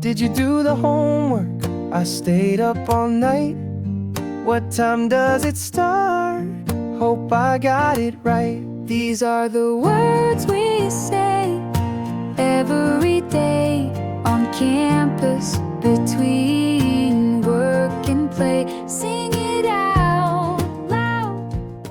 Did you do the homework? I stayed up all night. What time does it start? Hope I got it right. These are the words we say every day on campus, between work and play. Sing it out loud.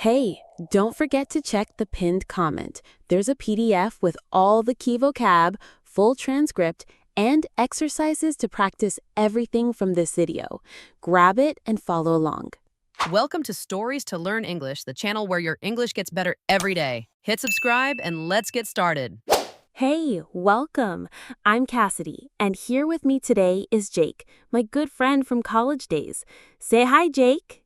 Hey, don't forget to check the pinned comment. There's a PDF with all the key vocab, full transcript, and exercises to practice everything from this video. Grab it and follow along. Welcome to Stories to Learn English, the channel where your English gets better every day. Hit subscribe and let's get started. Hey, welcome. I'm Cassidy, and here with me today is Jake, my good friend from college days. Say hi, Jake.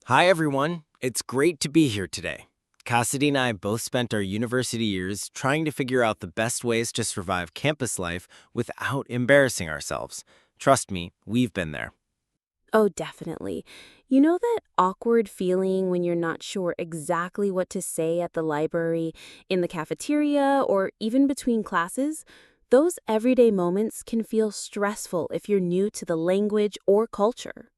Hi, everyone. It's great to be here today. Cassidy and I both spent our university years trying to figure out the best ways to survive campus life without embarrassing ourselves. Trust me, we've been there. Oh, definitely. You know that awkward feeling when you're not sure exactly what to say at the library, in the cafeteria, or even between classes? Those everyday moments can feel stressful if you're new to the language or culture.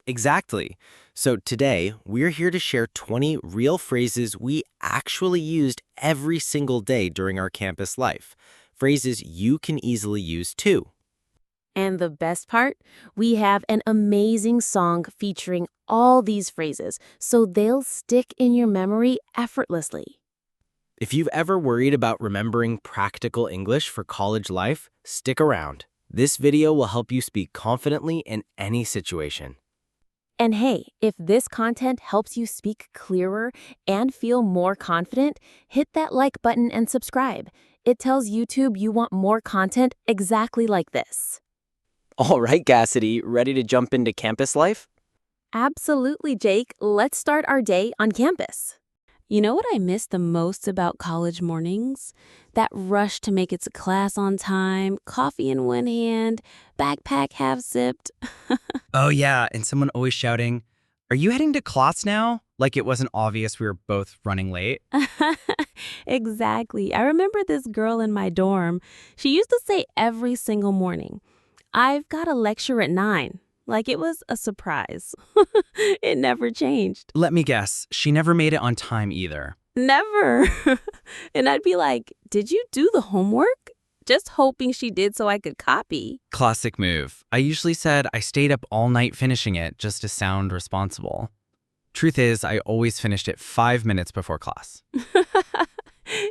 Exactly. So today, we're here to share 20 real phrases we actually used every single day during our campus life. Phrases you can easily use too. And the best part? We have an amazing song featuring all these phrases, so they'll stick in your memory effortlessly. If you've ever worried about remembering practical English for college life, stick around. This video will help you speak confidently in any situation. And hey, if this content helps you speak clearer and feel more confident, hit that like button and subscribe. It tells YouTube you want more content exactly like this. All right, Cassidy, ready to jump into campus life? Absolutely, Jake. Let's start our day on campus. You know what I miss the most about college mornings? That rush to make it to class on time, coffee in one hand, backpack half zipped. Oh, yeah, and someone always shouting, "Are you heading to class now?" Like it wasn't obvious we were both running late. Exactly. I remember this girl in my dorm. She used to say every single morning, "I've got a lecture at 9." Like it was a surprise. It never changed. Let me guess, she never made it on time either. Never. And I'd be like, "Did you do the homework?" Just hoping she did so I could copy. Classic move. I usually said I stayed up all night finishing it just to sound responsible. Truth is, I always finished it 5 minutes before class.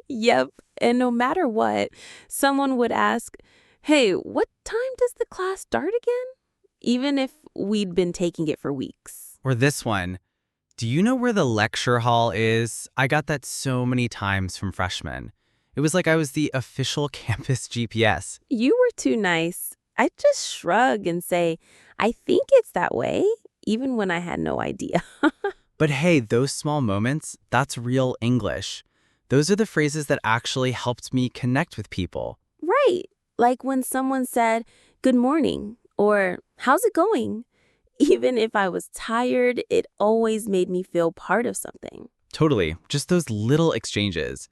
Yep. And no matter what, someone would ask, "Hey, what time does the class start again?" Even if we'd been taking it for weeks. Or this one, "Do you know where the lecture hall is?" I got that so many times from freshmen. It was like I was the official campus GPS. You were too nice. I'd just shrug and say, "I think it's that way," even when I had no idea. But hey, those small moments, that's real English. Those are the phrases that actually helped me connect with people. Right. Like when someone said, "Good morning," or "How's it going?" Even if I was tired, it always made me feel part of something. Totally. Just those little exchanges.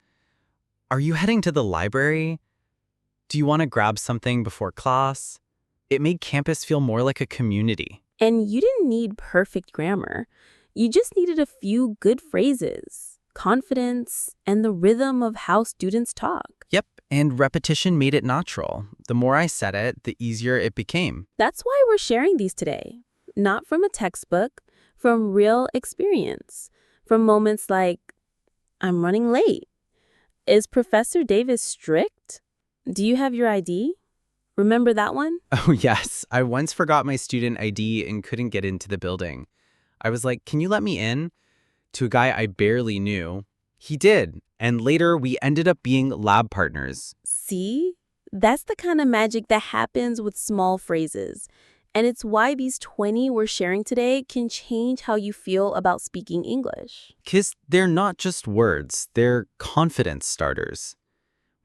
"Are you heading to the library? Do you want to grab something before class?" It made campus feel more like a community. And you didn't need perfect grammar. You just needed a few good phrases, confidence, and the rhythm of how students talk. Yep, and repetition made it natural. The more I said it, the easier it became. That's why we're sharing these today. Not from a textbook, from real experience. From moments like, "I'm running late. Is Professor Davis strict? Do you have your ID?" Remember that one? Oh, yes. I once forgot my student ID and couldn't get into the building. I was like, "Can you let me in?" To a guy I barely knew. He did. And later, we ended up being lab partners. See? That's the kind of magic that happens with small phrases. And it's why these 20 we're sharing today can change how you feel about speaking English. Because they're not just words, they're confidence starters.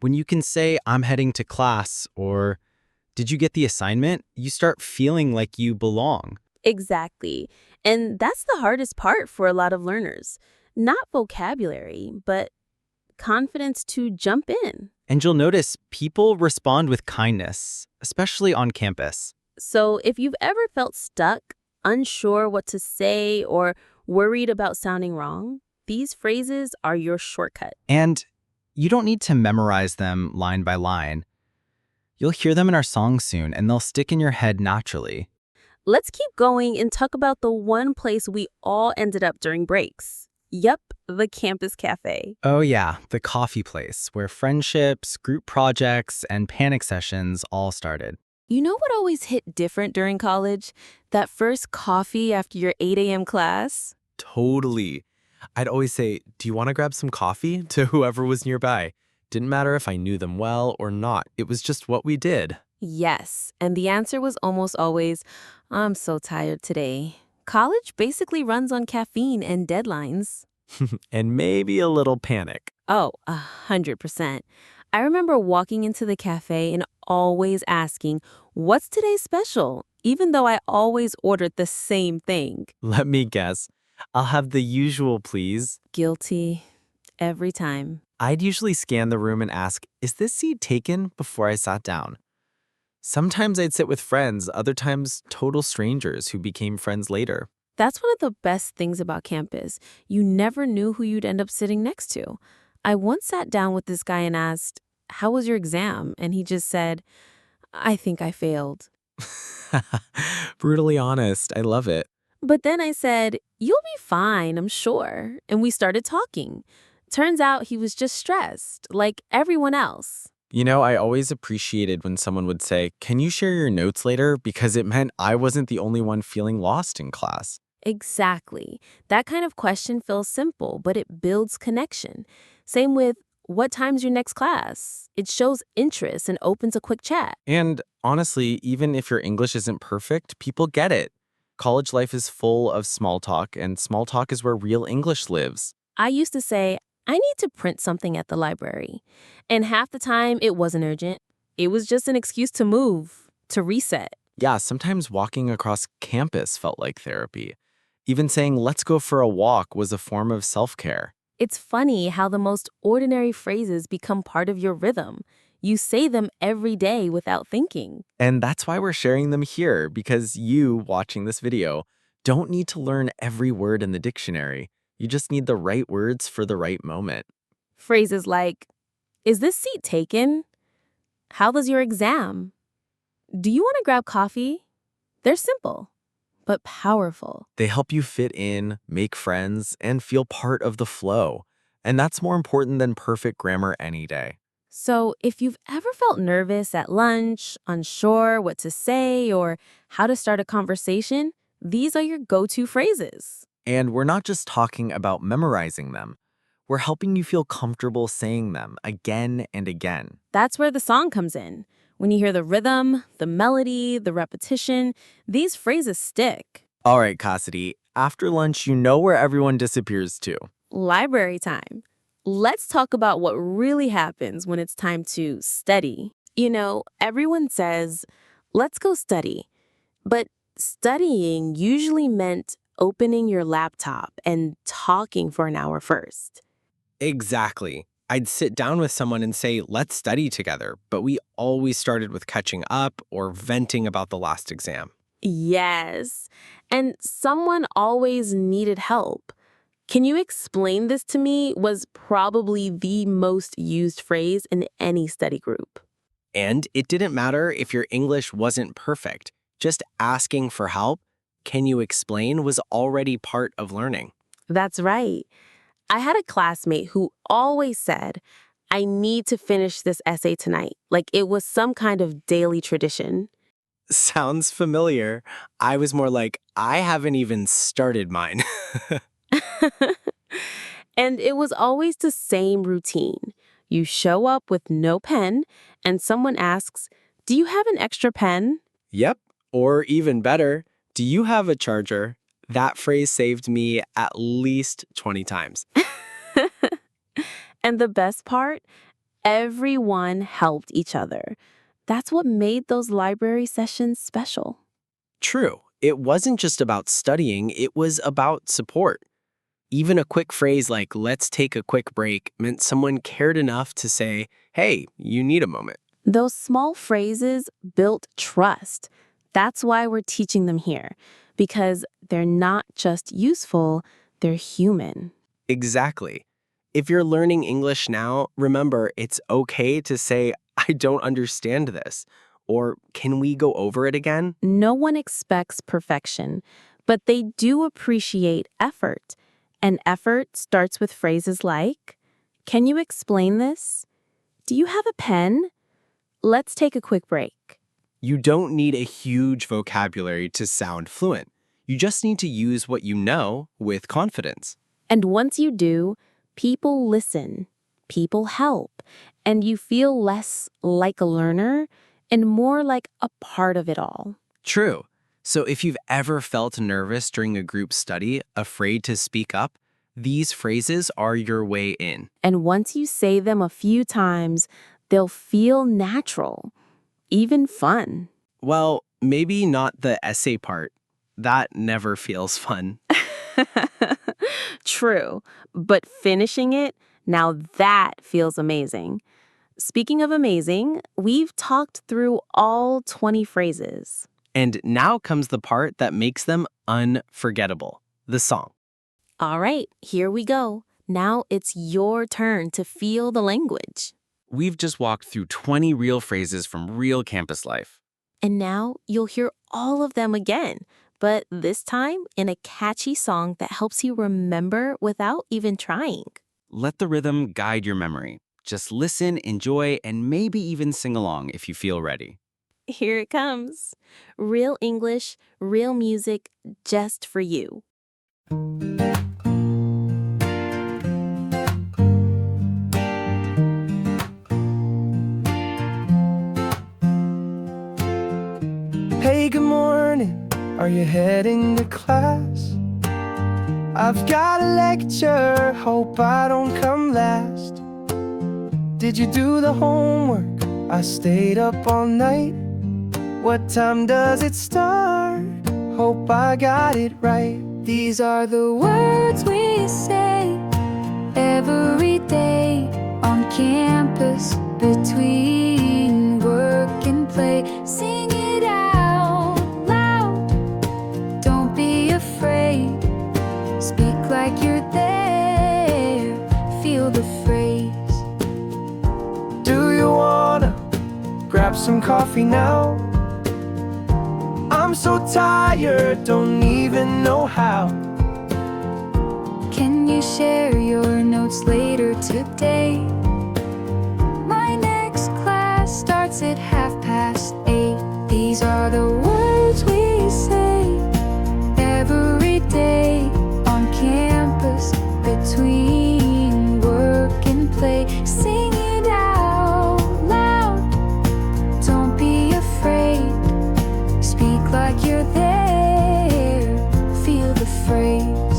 When you can say, "I'm heading to class," or "Did you get the assignment?" you start feeling like you belong. Exactly. And that's the hardest part for a lot of learners. Not vocabulary, but confidence to jump in. And you'll notice people respond with kindness, especially on campus. So if you've ever felt stuck, unsure what to say, or worried about sounding wrong, these phrases are your shortcut. And you don't need to memorize them line by line. You'll hear them in our songs soon, and they'll stick in your head naturally. Let's keep going and talk about the one place we all ended up during breaks. Yep, the campus cafe. Oh yeah, the coffee place, where friendships, group projects, and panic sessions all started. You know what always hit different during college? That first coffee after your 8 a.m. class? Totally. I'd always say, "Do you want to grab some coffee?" to whoever was nearby. Didn't matter if I knew them well or not. It was just what we did. Yes, and the answer was almost always, I'm so tired today. College basically runs on caffeine and deadlines. And maybe a little panic. Oh, 100%. I remember walking into the cafe and always asking, what's today's special? Even though I always ordered the same thing. Let me guess. I'll have the usual, please. Guilty. Every time. I'd usually scan the room and ask, "Is this seat taken?" before I sat down. Sometimes I'd sit with friends, other times total strangers who became friends later. That's one of the best things about campus. You never knew who you'd end up sitting next to. I once sat down with this guy and asked, how was your exam? And he just said, I think I failed. Brutally honest. I love it. But then I said, you'll be fine, I'm sure. And we started talking. Turns out he was just stressed, like everyone else. You know, I always appreciated when someone would say, "Can you share your notes later?" because it meant I wasn't the only one feeling lost in class. Exactly. That kind of question feels simple, but it builds connection. Same with, what time's your next class? It shows interest and opens a quick chat. And honestly, even if your English isn't perfect, people get it. College life is full of small talk, and small talk is where real English lives. I used to say, I need to print something at the library. And half the time, it wasn't urgent. It was just an excuse to move, to reset. Yeah, sometimes walking across campus felt like therapy. Even saying, "Let's go for a walk," was a form of self-care. It's funny how the most ordinary phrases become part of your rhythm. You say them every day without thinking. And that's why we're sharing them here, because you, watching this video, don't need to learn every word in the dictionary. You just need the right words for the right moment. Phrases like, is this seat taken? How was your exam? Do you want to grab coffee? They're simple, but powerful. They help you fit in, make friends, and feel part of the flow. And that's more important than perfect grammar any day. So if you've ever felt nervous at lunch, unsure what to say, or how to start a conversation, these are your go-to phrases. And we're not just talking about memorizing them. We're helping you feel comfortable saying them again and again. That's where the song comes in. When you hear the rhythm, the melody, the repetition, these phrases stick. All right, Cassidy, after lunch, you know where everyone disappears to. Library time. Let's talk about what really happens when it's time to study. You know, everyone says, let's go study. But studying usually meant opening your laptop and talking for an hour first. Exactly. I'd sit down with someone and say, let's study together, but we always started with catching up or venting about the last exam. Yes. And someone always needed help. Can you explain this to me? Was probably the most used phrase in any study group. And it didn't matter if your English wasn't perfect. Just asking for help, can you explain, was already part of learning. That's right. I had a classmate who always said, I need to finish this essay tonight. Like it was some kind of daily tradition. Sounds familiar. I was more like, I haven't even started mine. And it was always the same routine. You show up with no pen, and someone asks, do you have an extra pen? Yep. Or even better, do you have a charger? That phrase saved me at least 20 times. And the best part, everyone helped each other. That's what made those library sessions special. True. It wasn't just about studying, it was about support. Even a quick phrase like, let's take a quick break, meant someone cared enough to say, hey, you need a moment. Those small phrases built trust. That's why we're teaching them here, because they're not just useful, they're human. Exactly. If you're learning English now, remember it's okay to say, I don't understand this, or can we go over it again? No one expects perfection, but they do appreciate effort. And effort starts with phrases like, "Can you explain this? Do you have a pen? Let's take a quick break." You don't need a huge vocabulary to sound fluent. You just need to use what you know with confidence. And once you do, people listen, people help, and you feel less like a learner and more like a part of it all. True. So if you've ever felt nervous during a group study, afraid to speak up, these phrases are your way in. And once you say them a few times, they'll feel natural, even fun. Well, maybe not the essay part. That never feels fun. True, but finishing it, now that feels amazing. Speaking of amazing, we've talked through all 20 phrases. And now comes the part that makes them unforgettable, the song. All right, here we go. Now it's your turn to feel the language. We've just walked through 20 real phrases from real campus life. And now you'll hear all of them again, but this time in a catchy song that helps you remember without even trying. Let the rhythm guide your memory. Just listen, enjoy, and maybe even sing along if you feel ready. Here it comes. Real English, real music, just for you. Hey, good morning. Are you heading to class? I've got a lecture, hope I don't come last. Did you do the homework? I stayed up all night. What time does it start? Hope I got it right. These are the words we say every day on campus between work and play. Sing it out loud. Don't be afraid. Speak like you're there. Feel the phrase. Do you wanna grab some coffee now? I'm so tired, don't even know how. Can you share your notes later today? My next class starts at 8:30. These are the words we say every day on campus between work and play. Sing it out loud. Don't be afraid. Speak like you're there. Feel the phrase.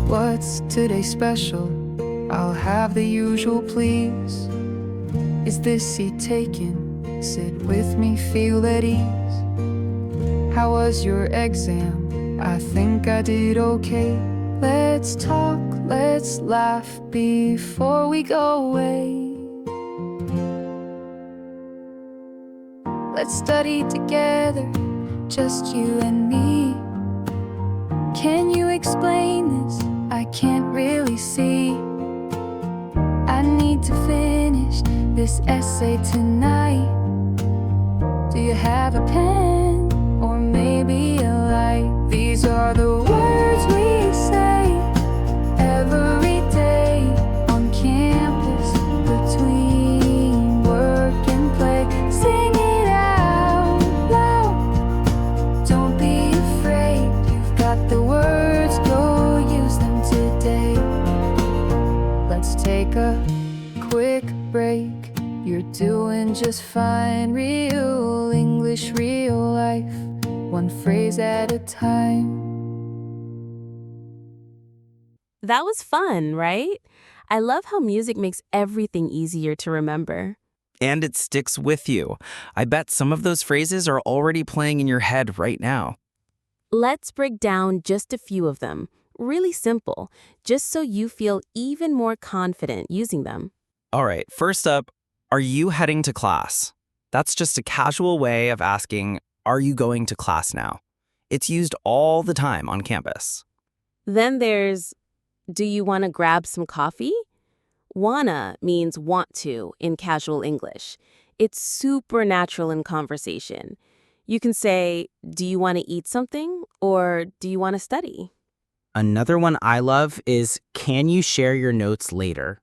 What's today special? I'll have the usual, please. Is this seat taken? Sit with me, feel at ease. How was your exam? I think I did okay. Let's talk, let's laugh before we go away. Let's study together, just you and me. Can you explain this? I can't really see. I need to finish this essay tonight. Do you have a pen or maybe a light? These are the words we say every day on campus between work and play. Sing it out loud. Don't be afraid. You've got the words, go use them today. Let's take a quick break. You're doing just fine. Real English, real life, one phrase at a time. That was fun, right? I love how music makes everything easier to remember. And it sticks with you. I bet some of those phrases are already playing in your head right now. Let's break down just a few of them. Really simple, just so you feel even more confident using them. All right, first up, are you heading to class? That's just a casual way of asking, are you going to class now? It's used all the time on campus. Then there's, do you want to grab some coffee? Wanna means want to in casual English. It's super natural in conversation. You can say, do you want to eat something? Or do you want to study? Another one I love is, can you share your notes later?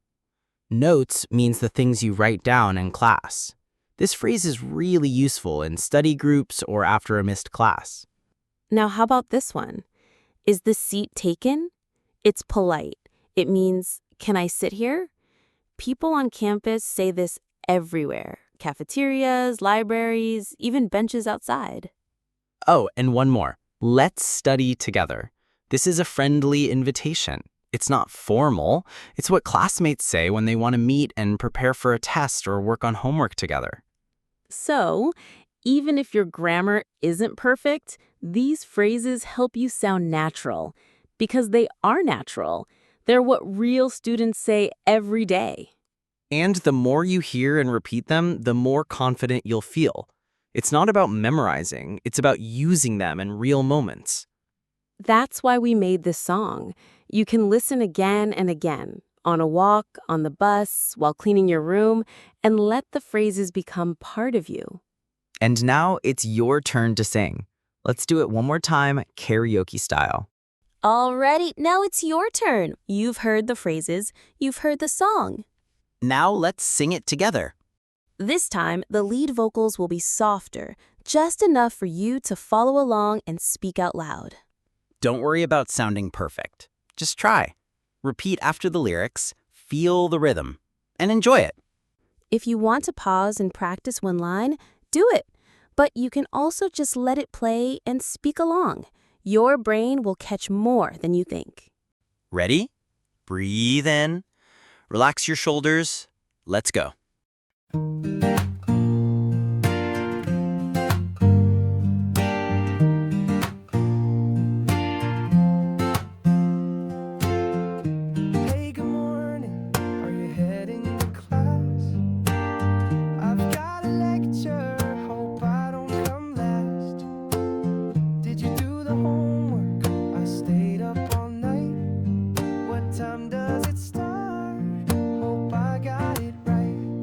Notes means the things you write down in class. This phrase is really useful in study groups or after a missed class. Now, how about this one? Is the seat taken? It's polite. It means, can I sit here? People on campus say this everywhere. Cafeterias, libraries, even benches outside. Oh, and one more. Let's study together. This is a friendly invitation. It's not formal. It's what classmates say when they want to meet and prepare for a test or work on homework together. So, even if your grammar isn't perfect, these phrases help you sound natural because they are natural. They're what real students say every day. And the more you hear and repeat them, the more confident you'll feel. It's not about memorizing, it's about using them in real moments. That's why we made this song. You can listen again and again, on a walk, on the bus, while cleaning your room, and let the phrases become part of you. And now it's your turn to sing. Let's do it one more time, karaoke style. Alrighty, now it's your turn. You've heard the phrases, you've heard the song. Now let's sing it together. This time, the lead vocals will be softer, just enough for you to follow along and speak out loud. Don't worry about sounding perfect. Just try. Repeat after the lyrics, feel the rhythm, and enjoy it. If you want to pause and practice one line, do it. But you can also just let it play and speak along. Your brain will catch more than you think. Ready? Breathe in. Relax your shoulders. Let's go. Hey, good morning. Are you heading to class? I've got a lecture. Hope I don't come last. Did you do the homework? I stayed up all night. What time does it start? Hope I got it right.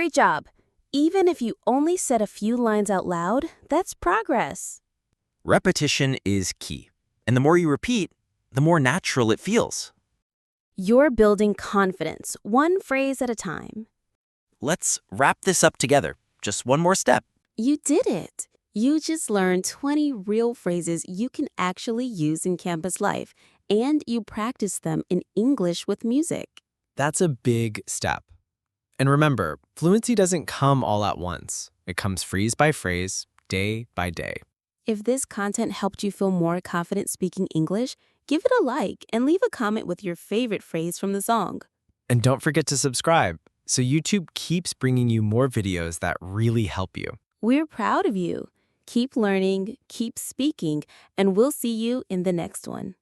Great job! Even if you only said a few lines out loud, that's progress. Repetition is key. And the more you repeat, the more natural it feels. You're building confidence, one phrase at a time. Let's wrap this up together. Just one more step. You did it! You just learned 20 real phrases you can actually use in campus life, and you practiced them in English with music. That's a big step. And remember, fluency doesn't come all at once. It comes phrase by phrase, day by day. If this content helped you feel more confident speaking English, give it a like and leave a comment with your favorite phrase from the song. And don't forget to subscribe so YouTube keeps bringing you more videos that really help you. We're proud of you. Keep learning, keep speaking, and we'll see you in the next one.